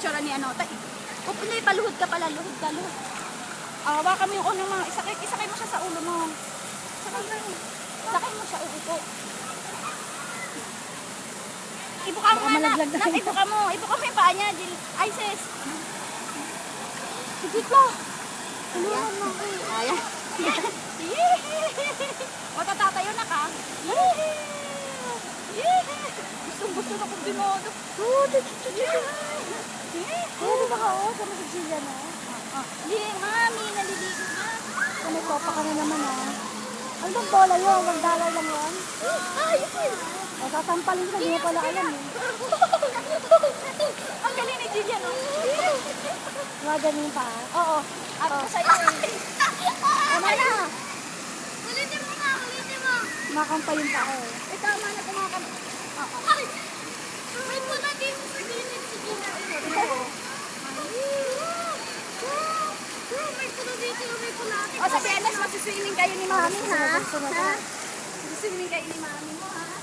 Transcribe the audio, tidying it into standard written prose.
picture ni ano. O, hindi, paluhod ka pala. Luhod ka, luhod. Awa kami yung unang mga. Isakay mo siya sa ulo mo. Sakay mo siya, upo. Ibuka mo nga, nak. Ibuka mo. Ibuka mo yung paa niya, Jill. Ay, sis. Sige pa. Tulungan mo. Ayan. O, tatatayo na ka. Gusto na kong bimodo. Pwede ba ka o? Sama si Jillia na. Hindi, mami, naliligo na. May copa ka na naman Ano bang bola yun? $1 lang yun? O, sasampalin ka, hindi mo pala alam Ang galing ni Gillia, no? Magaling pa. Oo. At sa'yo Tama na. Ulitin mo nga, ulitin mo. Makampayin pa ako Tama na kumakam. Ay! May pula dito sa gilid. Sige na. May pula dito, may pula. O, sa Benes, magsiswimming kayo ni mami, ha? Magsiswimming kayo ni mami mo, ha?